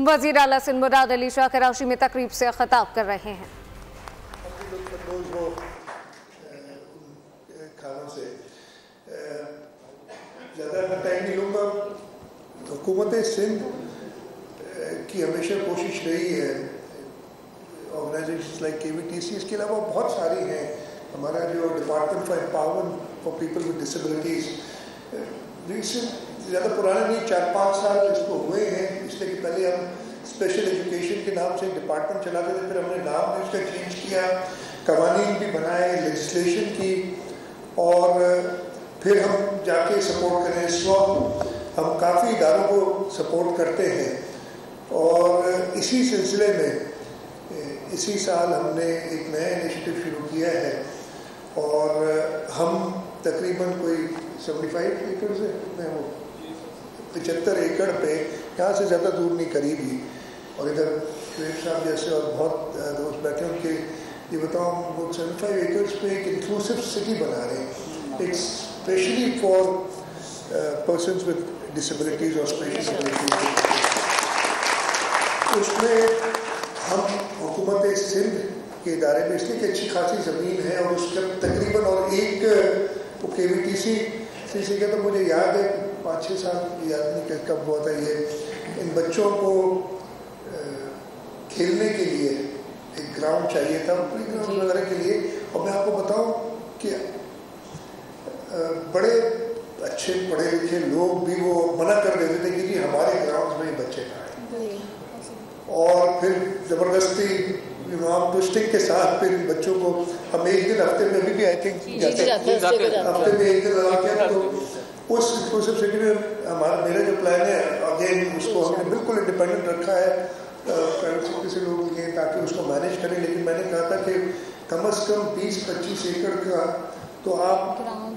वज़ीर आला सिंध मुराद अली शाह कराची में तकरीब से खिताब कर रहे हैं। ज़्यादा टाइम नहीं लूँगा। हुकूमत सिंध की हमेशा कोशिश रही है, ऑर्गेनाइजेशंस लाइक KVTC, इसके अलावा बहुत सारी हैं। हमारा जो department for empowerment for people with disabilities recent ज़्यादा पुराना नहीं, 4-5 साल इसको हुए हैं, इसलिए कि पहले हम स्पेशल एजुकेशन के नाम से डिपार्टमेंट चलाते थे, फिर हमने नाम भी उसका चेंज किया, कवानीन भी बनाए, लेजिस्लेशन की, और फिर हम जाके सपोर्ट करें। इस वक्त हम काफ़ी इदारों को सपोर्ट करते हैं, और इसी सिलसिले में इसी साल हमने एक नया इनिशिएटिव शुरू किया है, और हम तकरीबन कोई 75 एकड़ से वो 75 एकड़ पे, यहाँ से ज़्यादा दूर नहीं, करीब ही, और इधर शुएब साहब जैसे और बहुत दोस्त बैठे उनके ये बताऊँ, वो 75 एकड़ पे एक इंक्लूसिव सिटी बना रहे हैं, एक specially for persons with disabilities और स्पेशल एबिलिटीज़। उसमें हम हुकूमत सिंध के इदारे में, इसलिए कि अच्छी खासी ज़मीन है, और उसका तकरीबन, और एक KVTC का तो मुझे याद है 5-6 साल, याद नहीं कि कब हुआ था ये, इन बच्चों को खेलने के लिए एक ग्राउंड चाहिए था, प्ले ग्राउंड वगैरह के लिए। और मैं आपको बताऊं कि बड़े अच्छे पढ़े लिखे लोग भी वो मना कर देते थे कि जी हमारे ग्राउंड में ही बच्चे खाएं, और फिर ज़बरदस्ती ट्विस्टिंग के साथ फिर बच्चों को हम एक दिन हफ्ते में अभी भी आई थिंक जाते हैं, हफ्ते में एक दिन लगा के, तो उस इंक्लूसिव सिटी में मेरा जो प्लान है, अगेन उसको हमने बिल्कुल इंडिपेंडेंट रखा है, प्राइवेट सेक्टर से लोग लिए ताकि उसको मैनेज करें। लेकिन मैंने कहा था कि कम से कम 20-25 एकड़ का तो आप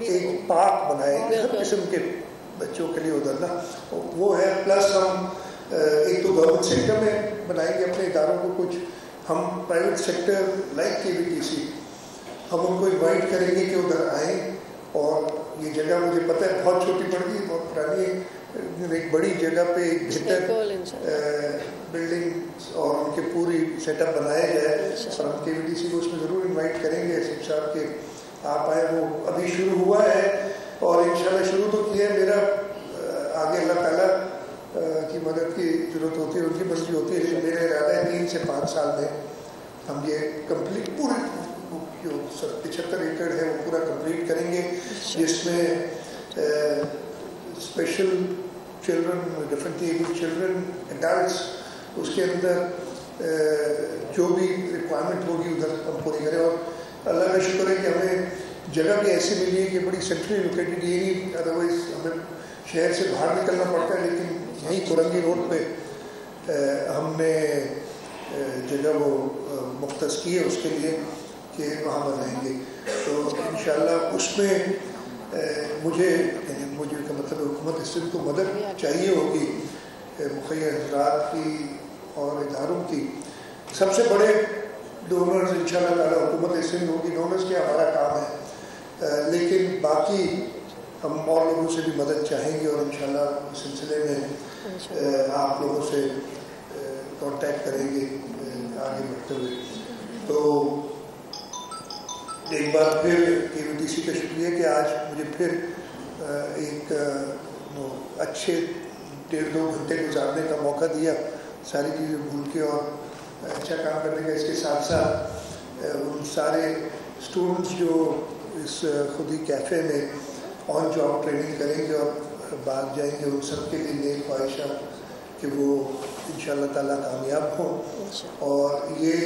एक पार्क बनाएं हर किस्म के बच्चों के लिए उधर ना, वो है। प्लस हम एक तो गवर्नमेंट सेक्टर में बनाएंगे अपने इदारों को, कुछ हम प्राइवेट सेक्टर लाइक KVTC हम उनको इन्वाइट करेंगे कि उधर आएँ, और ये जगह मुझे पता है बहुत छोटी पड़ गई, बहुत पुरानी, एक बड़ी जगह पे एक बेहतर बिल्डिंग और उनके पूरी सेटअप बनाया जाए, और हम KVTC को उसमें ज़रूर इन्वाइट करेंगे सिर्फ साहब के आप आए। वो अभी शुरू हुआ है, और इंशाल्लाह शुरू तो किया है, मेरा आगे अल्लाह ताला की मदद की ज़रूरत होती है, उनकी मर्जी होती है, लेकिन मेरा इरादा है 3 से 5 साल में हम ये कंप्लीट पूरे जो 75 एकड़ है वो पूरा कंप्लीट करेंगे, जिसमें special children, differently abled children, adults, उसके अंदर जो भी रिक्वायरमेंट होगी उधर हम पूरी करें। और अल्लाह का शुक्र है कि हमें जगह भी ऐसी मिली है कि बड़ी सेंट्रली लोकेटेड, ये नहीं अदरवाइज हमें शहर से बाहर निकलना पड़ता है, लेकिन यहीं कुरंगी रोड पे हमने जगह वो मुख्तस की है उसके लिए कि वहाँ बनाएंगे। तो इंशाल्लाह उसमें मुझे का मतलब हुकूमत सिंध को मदद चाहिए होगी, मुखिया हज़रात की और इदारों की। सबसे बड़े डोनर्स इंशाल्लाह ताला हुकूमत सिंध होगी, डोनर्स के हमारा काम है, लेकिन बाकी हम और लोगों से भी मदद चाहेंगे, और इंशाल्लाह इस सिलसिले में आप लोगों से कांटेक्ट करेंगे आगे बढ़ते हुए। तो एक बार फिर KVTC का शुक्रिया कि आज मुझे फिर एक अच्छे 1.5-2 घंटे गुजारने का मौका दिया, सारी चीज़ें भूल के और अच्छा काम करने का। इसके साथ साथ उन सारे स्टूडेंट्स जो इस खुदी कैफ़े में ऑन जॉब ट्रेनिंग करेंगे और बाद जाएंगे, उन सब के लिए नेक ख्वाहिशात कि वो इंशाल्लाह ताला कामयाब हों, और ये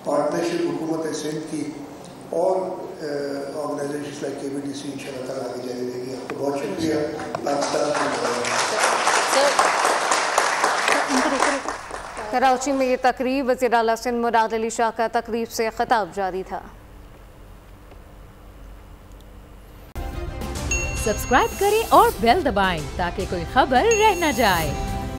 पार्टनरशिप हुकूमत सिंध की और ऑर्गेनाइजेशंस लाइक KVTC इंशाल्लाह ताला आगे जारी रहेगी। आपको बहुत शुक्रिया। कराची में ये तकरीब वज़ीर आला सिंध मुराद अली शाह का तकरीब से खिताब जारी था। सब्सक्राइब करें और बेल दबाएं ताकि कोई खबर रह न जाए।